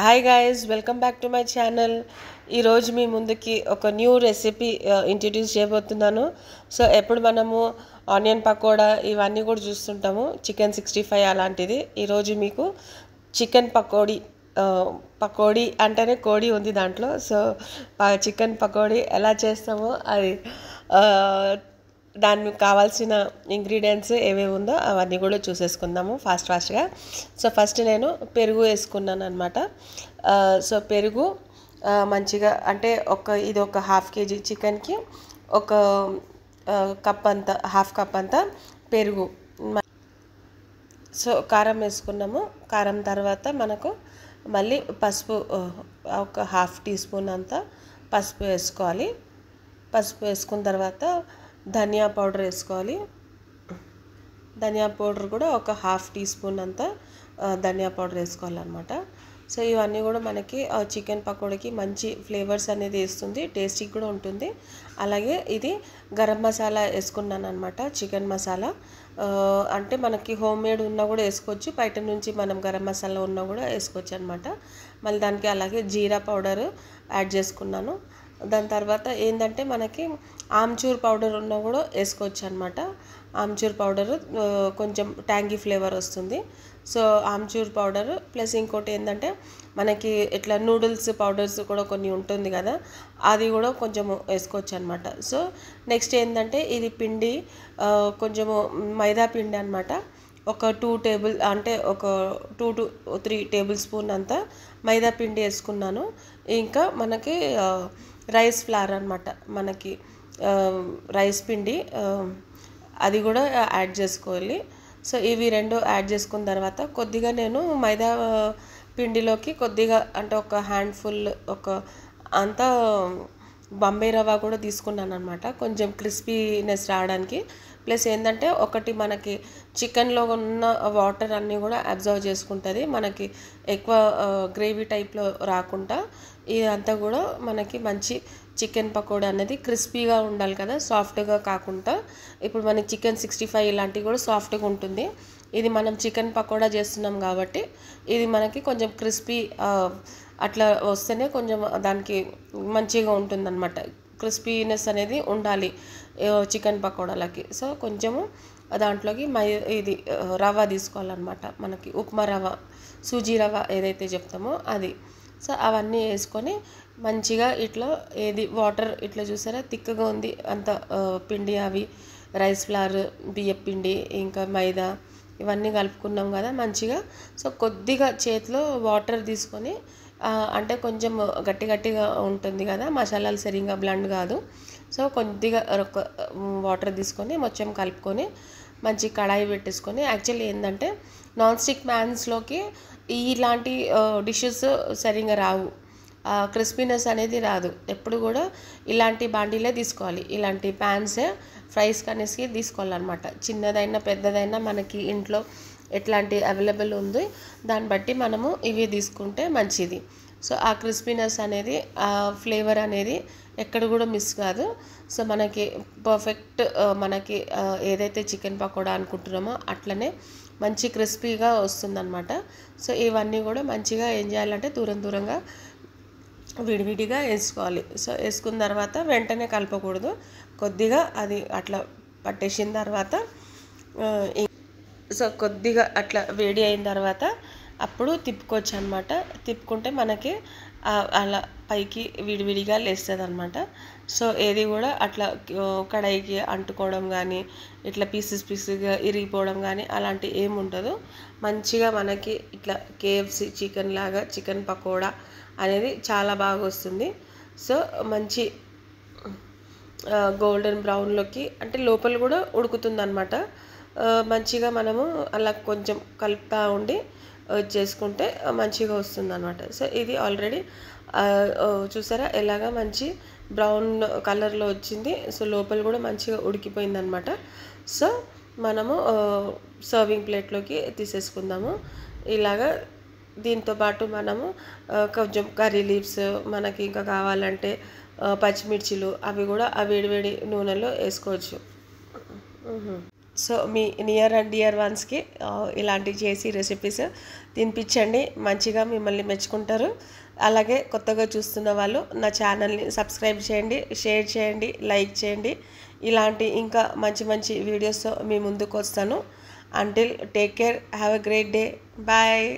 Hi guys, welcome back to my channel. ఈరోజు మీ ముందుకి ఒక న్యూ రెసిపీ ఇంట్రడ్యూస్ చేయబోతున్నాను. సో ఎప్పుడు మనము ఆనియన్ పకోడా ఇవన్నీ కూడా చూస్తుంటాము, చికెన్ 65 అలాంటిది. ఈరోజు మీకు చికెన్ పకోడీ అంటేనే కోడి ఉంది దాంట్లో. సో చికెన్ పకోడీ ఎలా చేస్తామో అది దానికి కావాల్సిన ఇంగ్రీడియంట్స్ ఏవేవి ఉందో అవన్నీ కూడా చూసేసుకుందాము ఫాస్ట్గా. సో ఫస్ట్ నేను పెరుగు వేసుకున్నాను అనమాట. సో పెరుగు మంచిగా అంటే ఇది ఒక హాఫ్ కేజీ చికెన్కి ఒక కప్ అంతా, హాఫ్ కప్ అంతా పెరుగు. సో కారం వేసుకున్నాము. కారం తర్వాత మనకు మళ్ళీ పసుపు ఒక హాఫ్ టీ స్పూన్ అంతా పసుపు వేసుకోవాలి. పసుపు వేసుకున్న తర్వాత ధనియా పౌడర్ వేసుకోవాలి. ధనియా పౌడర్ కూడా ఒక హాఫ్ టీ స్పూన్ అంతా ధనియా పౌడర్ వేసుకోవాలన్నమాట. సో ఇవన్నీ కూడా మనకి చికెన్ పకోడీకి మంచి ఫ్లేవర్స్ అనేది ఇస్తుంది, టేస్టీ కూడా ఉంటుంది. అలాగే ఇది గరం మసాలా వేసుకున్నాను అనమాట, చికెన్ మసాలా. అంటే మనకి హోమ్ మేడ్ ఉన్నా కూడా వేసుకోవచ్చు, బయట నుంచి మనం గరం మసాలా ఉన్నా కూడా వేసుకోవచ్చు అనమాట. మళ్ళీ దానికి అలాగే జీరా పౌడర్ యాడ్ చేసుకున్నాను. దాని తర్వాత ఏంటంటే మనకి ఆమ్చూర్ పౌడర్ ఉన్నా కూడా వేసుకోవచ్చు అనమాట. ఆమ్చూర్ పౌడర్ కొంచెం ట్యాంగీ ఫ్లేవర్ వస్తుంది. సో ఆమ్చూర్ పౌడర్ ప్లస్ ఇంకోటి ఏంటంటే మనకి ఇట్లా నూడిల్స్ పౌడర్స్ కూడా కొన్ని ఉంటుంది కదా, అది కూడా కొంచెము వేసుకోవచ్చు అనమాట. సో నెక్స్ట్ ఏంటంటే ఇది పిండి కొంచెము మైదా పిండి అనమాట. ఒక 2 to 3 టేబుల్ స్పూన్ అంతా మైదా పిండి వేసుకున్నాను. ఇంకా మనకి రైస్ ఫ్లార్ అనమాట, మనకి రైస్ పిండి అది కూడా యాడ్ చేసుకోవాలి. సో ఇవి రెండు యాడ్ చేసుకున్న తర్వాత కొద్దిగా నేను మైదా పిండిలోకి కొద్దిగా అంటే ఒక హ్యాండ్ఫుల్ అంతా బాంబే రవ్వ కూడా తీసుకున్నాను అనమాట, కొంచెం క్రిస్పీనెస్ రావడానికి. ప్లస్ ఏంటంటే ఒకటి మనకి చికెన్లో ఉన్న వాటర్ అన్నీ కూడా అబ్జర్వ్ చేసుకుంటుంది, మనకి ఎక్కువ గ్రేవీ టైప్లో రాకుండా. ఇదంతా కూడా మనకి మంచి చికెన్ పకోడా అనేది క్రిస్పీగా ఉండాలి కదా, సాఫ్ట్గా కాకుండా. ఇప్పుడు మనకి చికెన్ 65 ఇలాంటివి కూడా సాఫ్ట్గా ఉంటుంది. ఇది మనం చికెన్ పకోడా చేస్తున్నాం కాబట్టి ఇది మనకి కొంచెం క్రిస్పీ అట్లా వస్తేనే కొంచెం దానికి మంచిగా ఉంటుందన్నమాట. క్రిస్పీనెస్ అనేది ఉండాలి చికెన్ పకోడాలకి. సో కొంచెము దాంట్లోకి ఇది రవ్వ తీసుకోవాలన్నమాట, మనకి ఉప్మా రవ్వ, సూజీ రవ్వ ఏదైతే చెప్తామో అది. సో అవన్నీ వేసుకొని మంచిగా ఇట్లా వాటర్ ఇట్లా చూసారా థిక్గా ఉంది అంత పిండి, అవి రైస్ ఫ్లార్, బియ్యం పిండి, ఇంకా మైదా ఇవన్నీ కలుపుకున్నాం కదా మంచిగా. సో కొద్దిగా చేతిలో వాటర్ తీసుకొని అంటే కొంచెం గట్టిగా ఉంటుంది కదా, మసాలాలు సరిగ్గా బ్లెండ్ కాదు. సో కొద్దిగా వాటర్ తీసుకొని మొత్తం కలుపుకొని మంచి కడాయి పెట్టేసుకొని, యాక్చువల్లీ ఏంటంటే నాన్ స్టిక్ ప్యాన్స్లోకి ఇలాంటి డిషెస్ సరిగ్గా రావు, క్రిస్పీనెస్ అనేది రాదు. ఎప్పుడు కూడా ఇలాంటి బాండీలే తీసుకోవాలి, ఇలాంటి ప్యాన్సే ఫ్రైస్ కనేసి తీసుకోవాలన్నమాట. చిన్నదైనా పెద్దదైనా మనకి ఇంట్లో ఎట్లాంటి అవైలబుల్ ఉంది దాన్ని బట్టి మనము ఇవి తీసుకుంటే మంచిది. సో ఆ క్రిస్పీనెస్ అనేది, ఆ ఫ్లేవర్ అనేది ఎక్కడ కూడా మిస్ కాదు. సో మనకి పర్ఫెక్ట్ మనకి ఏదైతే చికెన్ పకోడా అనుకుంటున్నామో అట్లనే మంచి క్రిస్పీగా వస్తుందన్నమాట. సో ఇవన్నీ కూడా మంచిగా ఏం చేయాలంటే దూరంగా విడివిడిగా వేసుకోవాలి. సో వేసుకున్న తర్వాత వెంటనే కలపకూడదు, కొద్దిగా అది అట్లా పట్టేసిన తర్వాత సో కొద్దిగా అట్లా వేడి అయిన తర్వాత అప్పుడు తిప్పుకోవచ్చు అనమాట. తిప్పుకుంటే మనకి అలా పైకి విడివిడిగా లేస్తుంది అనమాట. సో ఏది కూడా అట్లా కడాయికి అంటుకోవడం కానీ, ఇట్లా పీసెస్గా ఇరిగిపోవడం కానీ అలాంటి ఏమి ఉండదు. మంచిగా మనకి ఇట్లా KFC చికెన్ లాగా చికెన్ పకోడా అనేది చాలా బాగా వస్తుంది. సో మంచి గోల్డెన్ బ్రౌన్లోకి అంటే లోపల కూడా ఉడుకుతుంది అనమాట. మంచిగా మనము అలా కొంచెం కలుపుతూ ఉండి చేసుకుంటే మంచిగా వస్తుంది అనమాట. సో ఇది ఆల్రెడీ చూసారా ఎలాగా మంచి బ్రౌన్ కలర్లో వచ్చింది. సో లోపల కూడా మంచిగా ఉడికిపోయింది అనమాట. సో మనము సర్వింగ్ ప్లేట్లోకి తీసేసుకుందాము. ఇలాగా దీంతో పాటు మనము కొంచెం కర్రీ లీవ్స్, మనకి ఇంకా కావాలంటే పచ్చిమిర్చిలు అవి కూడా ఆ వేడివేడి నూనెలో వేసుకోవచ్చు. సో మీ నియర్ అండ్ డియర్ వన్స్కి ఇలాంటివి చేసి రెసిపీస్ తినిపించండి, మంచిగా మిమ్మల్ని మెచ్చుకుంటారు. అలాగే కొత్తగా చూస్తున్న వాళ్ళు నా ఛానల్ని సబ్స్క్రైబ్ చేయండి, షేర్ చేయండి, లైక్ చేయండి. ఇలాంటి ఇంకా మంచి మంచి వీడియోస్తో మీ ముందుకు వస్తాను. Until take care, have a great day, bye.